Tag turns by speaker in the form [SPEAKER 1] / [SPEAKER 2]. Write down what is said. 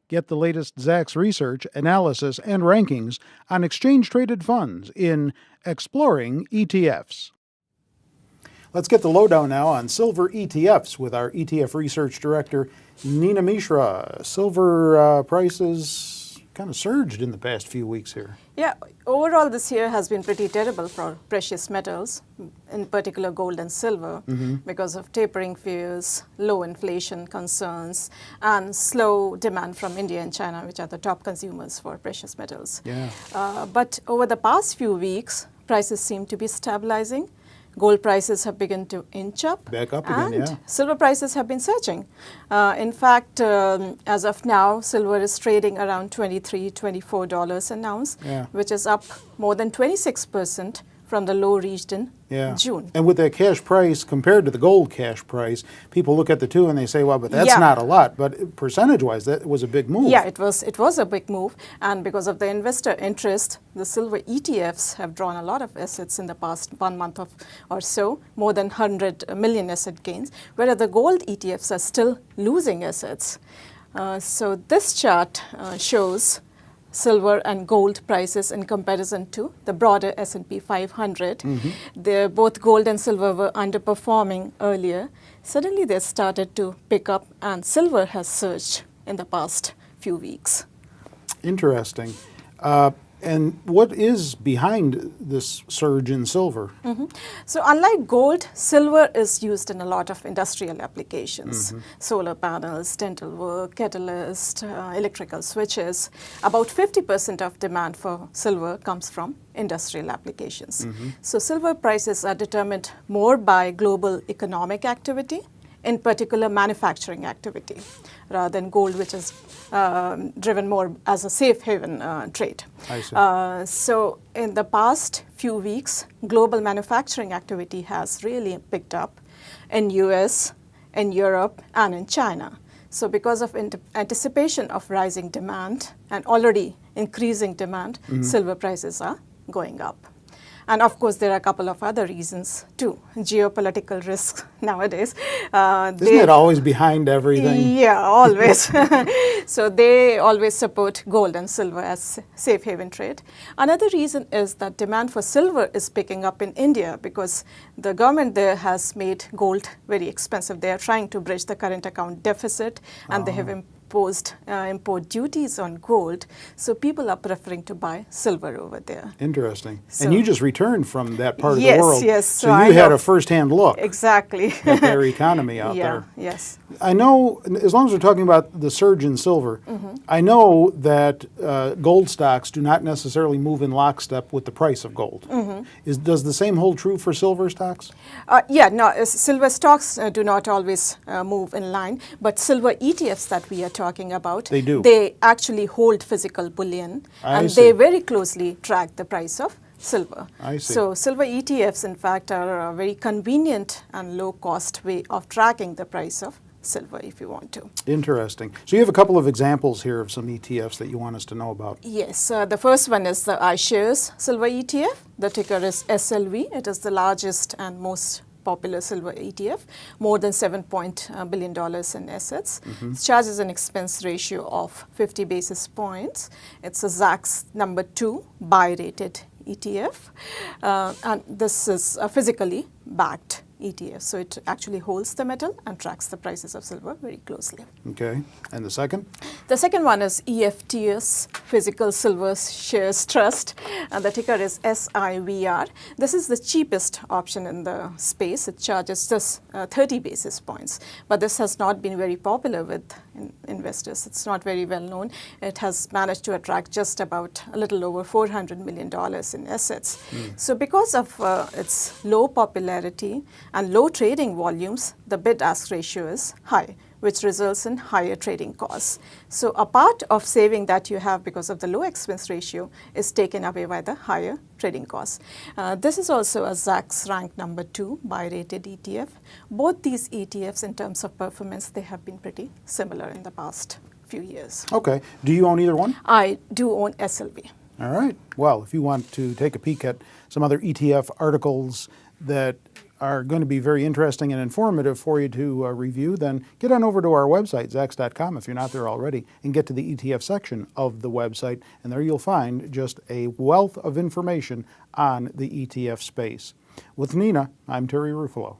[SPEAKER 1] Get the latest Zacks research, analysis, and rankings on exchange-traded funds in Exploring ETFs. Let's get the lowdown now on silver ETFs with our ETF research director, Nina Mishra. Silver prices kind of surged in the past few weeks here.
[SPEAKER 2] Yeah, overall this year has been pretty terrible for precious metals, in particular gold and silver, because of tapering fears, low inflation concerns, and slow demand from India and China, which are the top consumers for precious metals.
[SPEAKER 1] Yeah.
[SPEAKER 2] But over the past few weeks, prices seem to be stabilizing. Gold prices have begun to inch up.
[SPEAKER 1] Back up again,
[SPEAKER 2] and
[SPEAKER 1] yeah.
[SPEAKER 2] Silver prices have been surging. In fact, as of now, silver is trading around $23, $24 an ounce, which is up more than 26% from the low reached in June.
[SPEAKER 1] And with that cash price compared to the gold cash price, people look at the two and they say, well, but that's not a lot. But percentage-wise, that was a big move.
[SPEAKER 2] Yeah, it was a big move. And because of the investor interest, the silver ETFs have drawn a lot of assets in the past 1 month or so, more than 100 million asset gains, whereas the gold ETFs are still losing assets. So this chart shows silver and gold prices in comparison to the broader S&P 500. Both gold and silver were underperforming earlier. Suddenly they started to pick up, and silver has surged in the past few weeks.
[SPEAKER 1] Interesting. And what is behind this surge in silver?
[SPEAKER 2] So unlike gold, silver is used in a lot of industrial applications. Solar panels, dental work, catalyst, electrical switches. About 50% of demand for silver comes from industrial applications. So silver prices are determined more by global economic activity, in particular manufacturing activity, rather than gold, which is driven more as a safe haven trade.
[SPEAKER 1] I see.
[SPEAKER 2] So in the past few weeks, global manufacturing activity has really picked up in US, in Europe, and in China. So because of anticipation of rising demand and already increasing demand, silver prices are going up. And of course, there are a couple of other reasons too. Geopolitical risks nowadays.
[SPEAKER 1] Isn't it always behind everything?
[SPEAKER 2] Yeah, always. So they always support gold and silver as safe haven trade. Another reason is that demand for silver is picking up in India because the government there has made gold very expensive. They are trying to bridge the current account deficit, and they have imposed import duties on gold, so people are preferring to buy silver over there.
[SPEAKER 1] Interesting.
[SPEAKER 2] So,
[SPEAKER 1] and you just returned from that part of the world.
[SPEAKER 2] Yes.
[SPEAKER 1] So you had a first-hand look
[SPEAKER 2] exactly
[SPEAKER 1] at their economy out there.
[SPEAKER 2] Yes.
[SPEAKER 1] I know, as long as we're talking about the surge in silver, I know that gold stocks do not necessarily move in lockstep with the price of gold. Does the same hold true for silver stocks?
[SPEAKER 2] Silver stocks do not always move in line, but silver ETFs that we are talking about, they actually hold physical bullion, and they very closely track the price of silver.
[SPEAKER 1] I see.
[SPEAKER 2] So silver ETFs, in fact, are a very convenient and low-cost way of tracking the price of silver if you want to.
[SPEAKER 1] Interesting. So you have a couple of examples here of some ETFs that you want us to know about.
[SPEAKER 2] Yes. The first one is the iShares Silver ETF. The ticker is SLV. It is the largest and most popular silver ETF, more than $7 billion in assets. It charges an expense ratio of 50 basis points. It's a Zacks number 2 buy-rated ETF. And this is a physically backed ETF. So it actually holds the metal and tracks the prices of silver very closely.
[SPEAKER 1] Okay. And the second?
[SPEAKER 2] The second one is EFTS, Physical Silver Shares Trust, and the ticker is SIVR. This is the cheapest option in the space. It charges just 30 basis points, but this has not been very popular with investors. It's not very well known. It has managed to attract just about a little over $400 million in assets. So because of its low popularity and low trading volumes, the bid-ask ratio is high, which results in higher trading costs. So a part of saving that you have because of the low expense ratio is taken away by the higher trading costs. This is also a Zacks ranked number 2 buy-rated ETF. Both these ETFs, in terms of performance, they have been pretty similar in the past few years.
[SPEAKER 1] Okay. Do you own either one?
[SPEAKER 2] I do own SLV.
[SPEAKER 1] All right. Well, if you want to take a peek at some other ETF articles that are going to be very interesting and informative for you to review, then get on over to our website, Zacks.com, if you're not there already, and get to the ETF section of the website, and there you'll find just a wealth of information on the ETF space. With Nina, I'm Terry Ruffalo.